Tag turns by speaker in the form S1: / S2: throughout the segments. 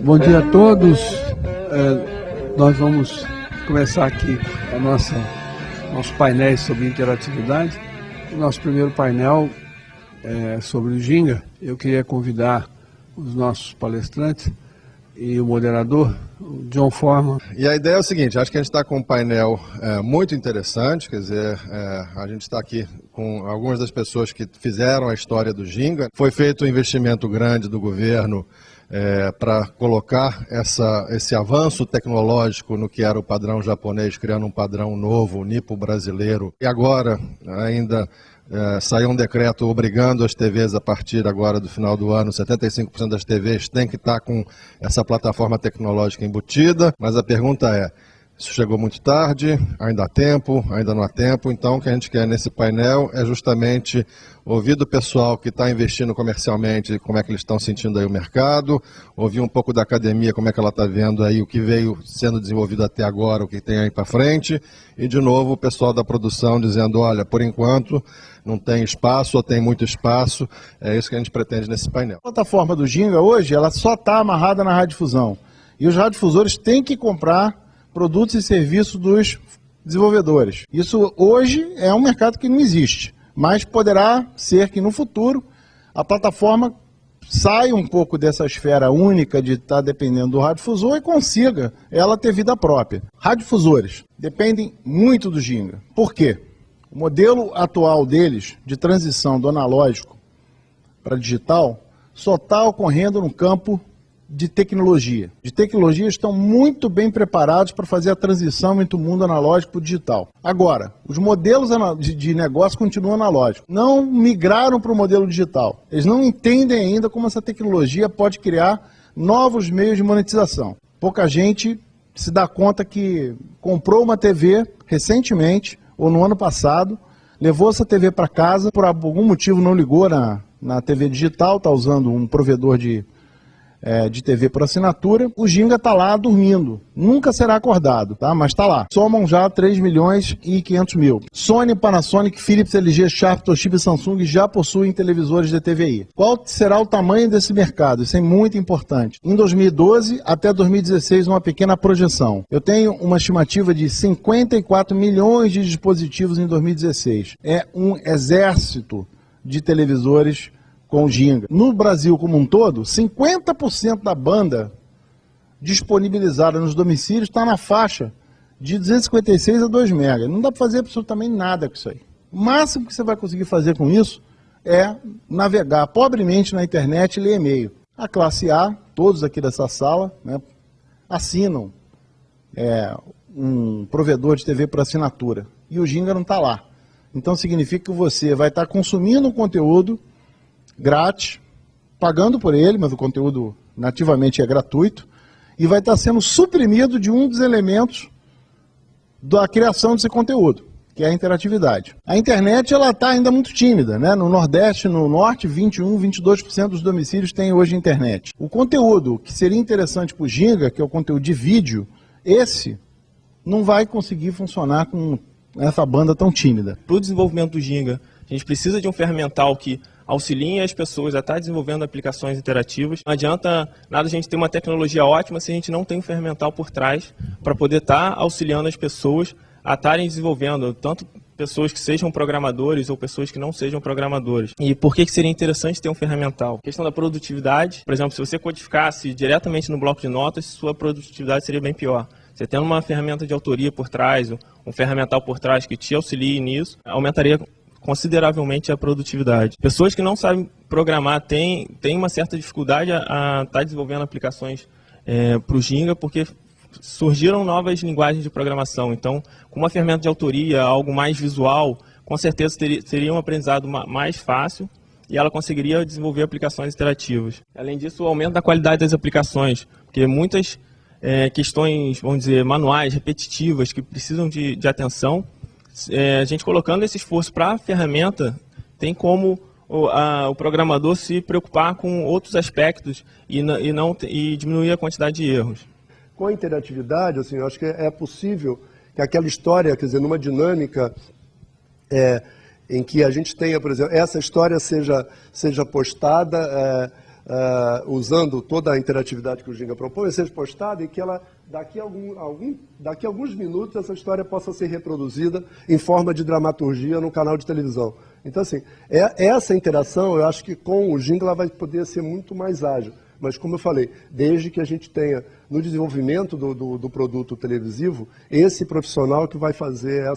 S1: Bom dia a todos. Nós vamos começar aqui nosso painel sobre interatividade. O nosso primeiro painel é sobre o Ginga. Eu queria convidar os nossos palestrantes e o moderador, o John Forman.
S2: E a ideia é o seguinte, acho que a gente está com um painel muito interessante, quer dizer, a gente está aqui com algumas das pessoas que fizeram a história do Ginga. Foi feito um investimento grande do governo para colocar esse avanço tecnológico no que era o padrão japonês, criando um padrão novo, o nipo brasileiro. E agora ainda saiu um decreto obrigando as TVs a partir agora do final do ano, 75% das TVs tem que estar com essa plataforma tecnológica embutida, mas a pergunta é, isso chegou muito tarde, ainda há tempo, ainda não há tempo, então o que a gente quer nesse painel é justamente ouvir do pessoal que está investindo comercialmente, como é que eles estão sentindo aí o mercado, ouvir um pouco da academia, como é que ela está vendo aí o que veio sendo desenvolvido até agora, o que tem aí para frente, e de novo o pessoal da produção dizendo, olha, por enquanto não tem espaço ou tem muito espaço, é isso que a gente pretende nesse painel.
S3: A plataforma do Ginga hoje, ela só está amarrada na radiodifusão, e os radiodifusores têm que comprar produtos e serviços dos desenvolvedores. Isso hoje é um mercado que não existe, mas poderá ser que no futuro a plataforma saia um pouco dessa esfera única de estar dependendo do radiodifusor e consiga ela ter vida própria. Radiodifusores dependem muito do Ginga. Por quê? O modelo atual deles, de transição do analógico para digital, só está ocorrendo no campo de tecnologia. De tecnologia estão muito bem preparados para fazer a transição entre o mundo analógico para o digital. Agora, os modelos de negócio continuam analógicos. Não migraram para o modelo digital. Eles não entendem ainda como essa tecnologia pode criar novos meios de monetização. Pouca gente se dá conta que comprou uma TV recentemente, ou no ano passado, levou essa TV para casa, por algum motivo não ligou na TV digital, está usando um provedor de TV por assinatura, o Ginga está lá dormindo. Nunca será acordado, tá? Mas está lá. Somam já 3 milhões e 500 mil. Sony, Panasonic, Philips, LG, Sharp, Toshiba e Samsung já possuem televisores de TVI. Qual será o tamanho desse mercado? Isso é muito importante. Em 2012 até 2016, uma pequena projeção. Eu tenho uma estimativa de 54 milhões de dispositivos em 2016. É um exército de televisores com o Ginga. No Brasil como um todo, 50% da banda disponibilizada nos domicílios está na faixa de 256 a 2 MB. Não dá para fazer absolutamente nada com isso aí. O máximo que você vai conseguir fazer com isso é navegar pobremente na internet e ler e-mail. A classe A, todos aqui dessa sala, né, assinam um provedor de TV por assinatura. E o Ginga não está lá. Então significa que você vai estar consumindo o conteúdo grátis, pagando por ele, mas o conteúdo nativamente é gratuito, e vai estar sendo suprimido de um dos elementos da criação desse conteúdo, que é a interatividade. A internet ela está ainda muito tímida, né? No Nordeste, no Norte, 22% dos domicílios têm hoje internet. O conteúdo que seria interessante para o Ginga, que é o conteúdo de vídeo, esse não vai conseguir funcionar com essa banda tão tímida.
S4: Para o desenvolvimento do Ginga, a gente precisa de um ferramental que auxiliem as pessoas a estar desenvolvendo aplicações interativas. Não adianta nada a gente ter uma tecnologia ótima se a gente não tem um ferramental por trás para poder estar auxiliando as pessoas a estarem desenvolvendo, tanto pessoas que sejam programadores ou pessoas que não sejam programadores. E por que seria interessante ter um ferramental? A questão da produtividade, por exemplo, se você codificasse diretamente no bloco de notas, sua produtividade seria bem pior. Você tendo uma ferramenta de autoria por trás, um ferramental por trás que te auxilie nisso, aumentaria consideravelmente a produtividade. Pessoas que não sabem programar têm uma certa dificuldade a estar desenvolvendo aplicações para o Ginga, porque surgiram novas linguagens de programação. Então, com uma ferramenta de autoria, algo mais visual, com certeza seria um aprendizado mais fácil e ela conseguiria desenvolver aplicações interativas. Além disso, o aumento da qualidade das aplicações, porque muitas questões, vamos dizer, manuais, repetitivas, que precisam de atenção, a gente colocando esse esforço para a ferramenta, tem como o programador se preocupar com outros aspectos e diminuir a quantidade de erros.
S5: Com a interatividade, assim, eu acho que é possível que aquela história, quer dizer, numa dinâmica em que a gente tenha, por exemplo, essa história seja postada usando toda a interatividade que o Ginga propõe, seja postada e que ela, daqui a alguns minutos, essa história possa ser reproduzida em forma de dramaturgia no canal de televisão. Então, assim, essa interação, eu acho que com o Ginga ela vai poder ser muito mais ágil. Mas, como eu falei, desde que a gente tenha, no desenvolvimento do produto televisivo, esse profissional que vai fazer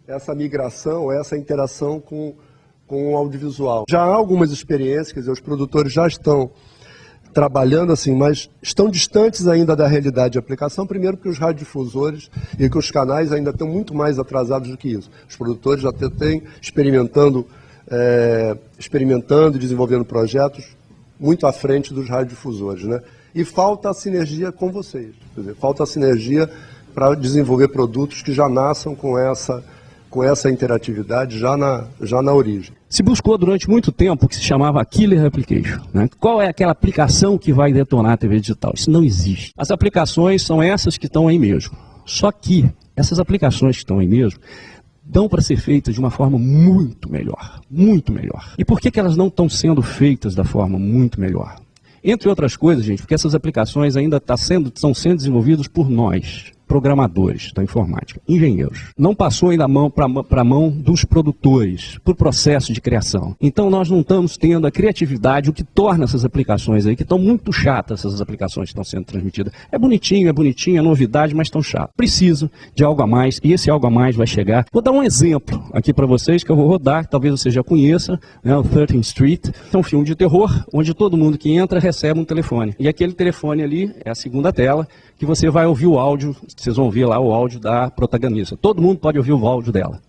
S5: essa migração, essa interação com o audiovisual. Já há algumas experiências, quer dizer, os produtores já estão trabalhando assim, mas estão distantes ainda da realidade de aplicação, primeiro porque os radiodifusores e que os canais ainda estão muito mais atrasados do que isso. Os produtores já têm experimentando e desenvolvendo projetos muito à frente dos radiodifusores, né? E falta a sinergia com vocês, quer dizer, falta a sinergia para desenvolver produtos que já nasçam com essa interatividade já na origem.
S6: Se buscou durante muito tempo o que se chamava Killer Application, né? Qual é aquela aplicação que vai detonar a TV digital? Isso não existe. As aplicações são essas que estão aí mesmo. Só que essas aplicações que estão aí mesmo dão para ser feitas de uma forma muito melhor, muito melhor. E por que elas não estão sendo feitas da forma muito melhor? Entre outras coisas, gente, porque essas aplicações ainda estão sendo desenvolvidas por nós, programadores da informática, engenheiros. Não passou ainda para a mão dos produtores, por processo de criação. Então nós não estamos tendo a criatividade, o que torna essas aplicações aí, que estão muito chatas, essas aplicações que estão sendo transmitidas. É bonitinho, é novidade, mas estão chato. Preciso de algo a mais, e esse algo a mais vai chegar. Vou dar um exemplo aqui para vocês, que eu vou rodar, que talvez você já conheça, né, o 13th Street. É um filme de terror, onde todo mundo que entra recebe um telefone. E aquele telefone ali é a segunda tela, que você vai ouvir o áudio, vocês vão ouvir lá o áudio da protagonista. Todo mundo pode ouvir o áudio dela.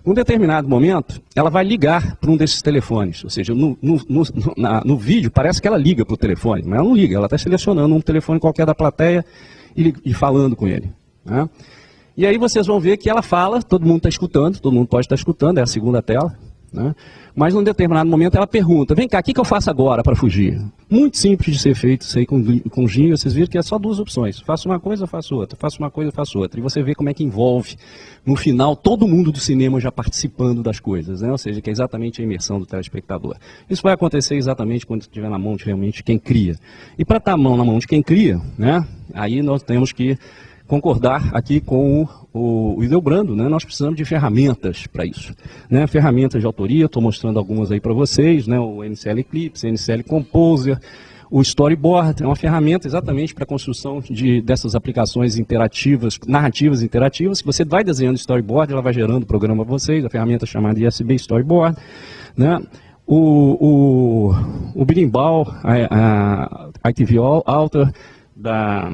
S6: Num determinado momento, ela vai ligar para um desses telefones. Ou seja, no vídeo parece que ela liga para o telefone, mas ela não liga, ela está selecionando um telefone qualquer da plateia e falando com ele, né? E aí vocês vão ver que ela fala, todo mundo está escutando, todo mundo pode estar escutando, é a segunda tela, né? Mas num determinado momento ela pergunta, vem cá, o que eu faço agora para fugir? Muito simples de ser feito isso aí com o Ginga, vocês viram que é só duas opções, faço uma coisa, faço outra, faço uma coisa, faço outra. E você vê como é que envolve, no final, todo mundo do cinema já participando das coisas, né? Ou seja, que é exatamente a imersão do telespectador. Isso vai acontecer exatamente quando estiver na mão de realmente quem cria. E para estar na mão de quem cria, né, aí nós temos que concordar aqui com o Hildebrando, né? Nós precisamos de ferramentas para isso, né? Ferramentas de autoria, estou mostrando algumas aí para vocês, né? O NCL Eclipse, NCL Composer, o Storyboard, é uma ferramenta exatamente para a construção dessas aplicações interativas, narrativas interativas, que você vai desenhando storyboard, ela vai gerando o programa para vocês, a ferramenta chamada ISB Storyboard, né? O Birimbau, a ITV Alter, da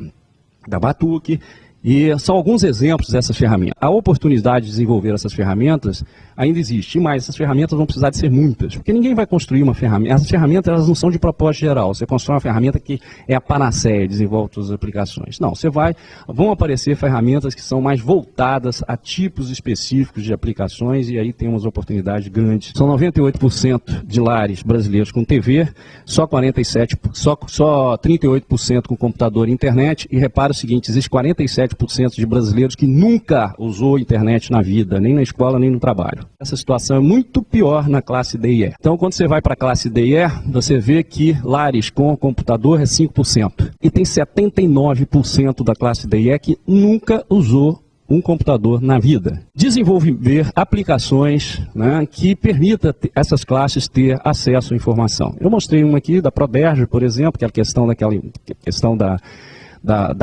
S6: Batuque, e são alguns exemplos dessas ferramentas. A oportunidade de desenvolver essas ferramentas ainda existe, mas essas ferramentas vão precisar de ser muitas, porque ninguém vai construir uma ferramenta. As ferramentas elas não são de propósito geral, você constrói uma ferramenta que é a panaceia, desenvolve todas as aplicações. Não, vão aparecer ferramentas que são mais voltadas a tipos específicos de aplicações, e aí temos oportunidades grandes. São 98% de lares brasileiros com TV, só 38% com computador e internet, e repara o seguinte, existe 47% de brasileiros que nunca usou internet na vida, nem na escola, nem no trabalho. Essa situação é muito pior na classe D e E. Então, quando você vai para a classe D e E, você vê que lares com computador é 5%. E tem 79% da classe D e E que nunca usou um computador na vida. Desenvolver aplicações, né, que permita essas classes ter acesso à informação. Eu mostrei uma aqui da Proderge, por exemplo, que é a questão da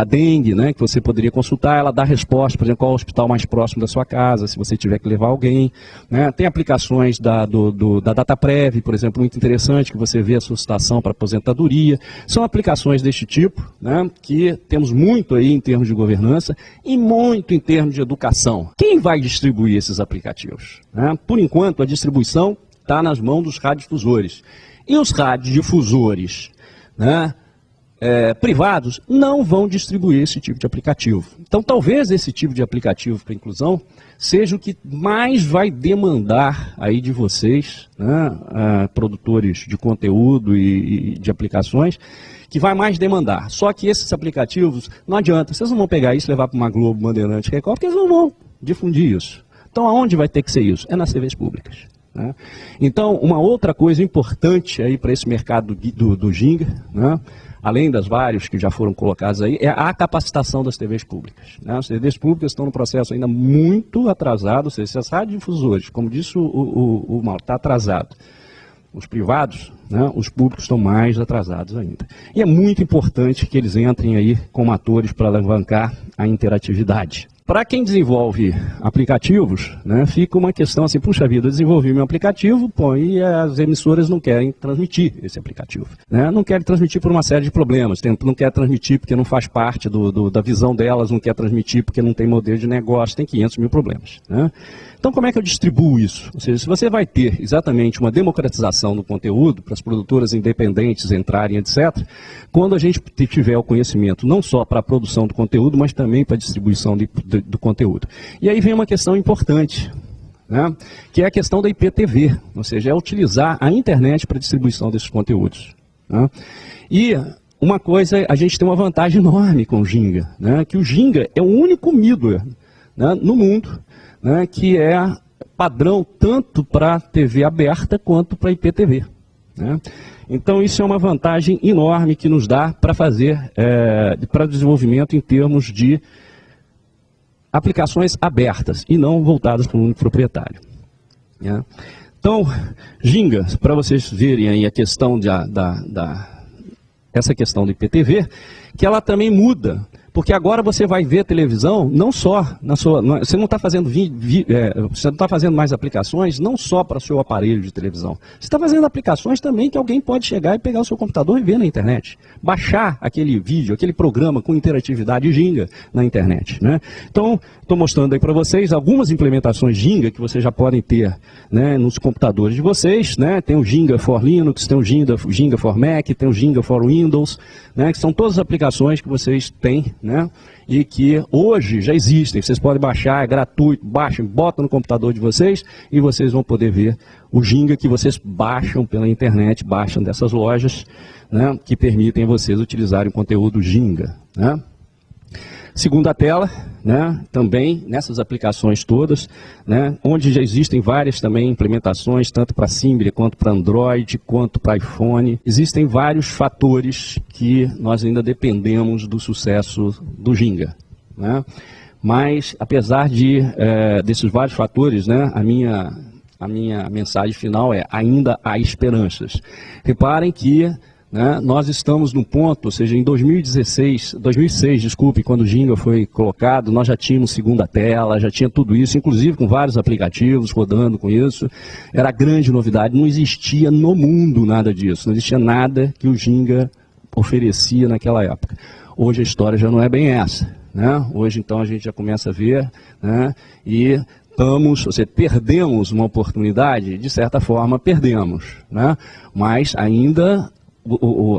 S6: dengue, né, que você poderia consultar, ela dá resposta, por exemplo, qual é o hospital mais próximo da sua casa, se você tiver que levar alguém, né. Tem aplicações da DataPrev, por exemplo, muito interessante, que você vê a sua citação para aposentadoria. São aplicações deste tipo, né, que temos muito aí em termos de governança e muito em termos de educação. Quem vai distribuir esses aplicativos, né? Por enquanto, a distribuição está nas mãos dos radiodifusores. E os radiodifusores, né, privados não vão distribuir esse tipo de aplicativo. Então, talvez esse tipo de aplicativo para inclusão seja o que mais vai demandar aí de vocês, né, produtores de conteúdo e de aplicações, que vai mais demandar. Só que esses aplicativos, não adianta, vocês não vão pegar isso e levar para uma Globo, Bandeirante, Record, porque eles não vão difundir isso. Então, aonde vai ter que ser isso? É nas TVs públicas. Né? Então, uma outra coisa importante aí para esse mercado do Ginga, né? Além das várias que já foram colocadas aí, é a capacitação das TVs públicas. Né? As TVs públicas estão no processo ainda muito atrasado, ou seja, as radiodifusores, como disse o Mauro, está atrasado. Os privados, né, os públicos estão mais atrasados ainda. E é muito importante que eles entrem aí como atores para alavancar a interatividade. Para quem desenvolve aplicativos, né, fica uma questão assim, puxa vida, eu desenvolvi meu aplicativo, pô, e as emissoras não querem transmitir esse aplicativo. Né? Não querem transmitir por uma série de problemas, não quer transmitir porque não faz parte da visão delas, não quer transmitir porque não tem modelo de negócio, tem 500 mil problemas. Né? Então, como é que eu distribuo isso? Ou seja, se você vai ter exatamente uma democratização do conteúdo, para as produtoras independentes entrarem, etc., quando a gente tiver o conhecimento, não só para a produção do conteúdo, mas também para a distribuição do conteúdo. E aí vem uma questão importante, né, que é a questão da IPTV, ou seja, é utilizar a internet para a distribuição desses conteúdos. Né? E uma coisa, a gente tem uma vantagem enorme com o Ginga, né, que o Ginga é o único middleware, né, no mundo, né, que é padrão tanto para TV aberta quanto para IPTV. Né? Então isso é uma vantagem enorme que nos dá para fazer, para desenvolvimento em termos de aplicações abertas e não voltadas para o único proprietário. Né? Então, Ginga, para vocês verem aí a questão essa questão do IPTV, que ela também muda. Porque agora você vai ver televisão não só na sua... Você não está fazendo, você não está fazendo mais aplicações não só para o seu aparelho de televisão. Você está fazendo aplicações também que alguém pode chegar e pegar o seu computador e ver na internet. Baixar aquele vídeo, aquele programa com interatividade Ginga na internet. Né? Então, estou mostrando aí para vocês algumas implementações Ginga que vocês já podem ter, né, nos computadores de vocês. Né? Tem o Ginga for Linux, tem o Ginga for Mac, tem o Ginga for Windows, né, que são todas as aplicações que vocês têm, né, e que hoje já existem. Vocês podem baixar, é gratuito, baixem, botam no computador de vocês e vocês vão poder ver o Ginga que vocês baixam pela internet, baixam dessas lojas, né, que permitem a vocês utilizarem o conteúdo Ginga. Né. Segunda tela, né, também nessas aplicações todas, né, onde já existem várias também implementações, tanto para Symbian, quanto para Android, quanto para iPhone. Existem vários fatores que nós ainda dependemos do sucesso do Ginga. Né? Mas, apesar desses vários fatores, né, a minha mensagem final é: ainda há esperanças. Reparem que, né, nós estamos num ponto, ou seja, em 2006, quando o Ginga foi colocado, nós já tínhamos segunda tela, já tinha tudo isso, inclusive com vários aplicativos rodando com isso. Era grande novidade, não existia no mundo nada disso, não existia nada que o Ginga oferecia naquela época. Hoje a história já não é bem essa. Né? Hoje, então, a gente já começa a ver, né, e perdemos uma oportunidade, de certa forma perdemos, né? Mas ainda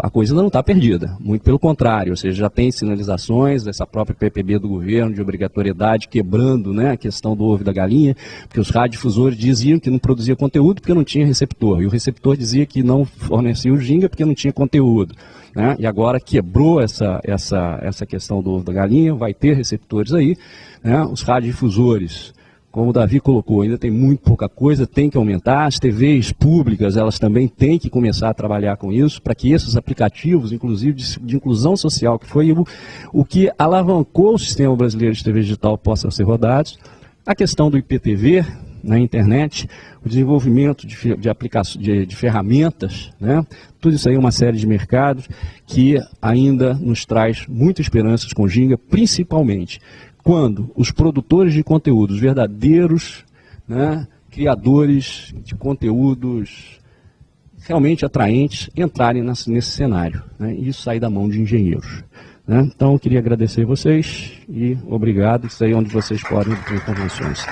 S6: a coisa ainda não está perdida, muito pelo contrário, ou seja, já tem sinalizações dessa própria PPB do governo de obrigatoriedade quebrando, né, a questão do ovo e da galinha, porque os radiodifusores diziam que não produzia conteúdo porque não tinha receptor, e o receptor dizia que não fornecia o Ginga porque não tinha conteúdo. Né? E agora quebrou essa questão do ovo da galinha, vai ter receptores aí, né? Os radiodifusores, como o Davi colocou, ainda tem muito pouca coisa, tem que aumentar. As TVs públicas, elas também têm que começar a trabalhar com isso, para que esses aplicativos, inclusive de inclusão social, que foi o que alavancou o sistema brasileiro de TV digital, possam ser rodados. A questão do IPTV na internet, o desenvolvimento de ferramentas, né? Tudo isso aí é uma série de mercados que ainda nos traz muitas esperanças com o Ginga, principalmente quando os produtores de conteúdos verdadeiros, né, criadores de conteúdos realmente atraentes, entrarem nesse cenário, né, e isso sair da mão de engenheiros. Né? Então, eu queria agradecer vocês e obrigado. Isso aí é onde vocês podem ter convenções.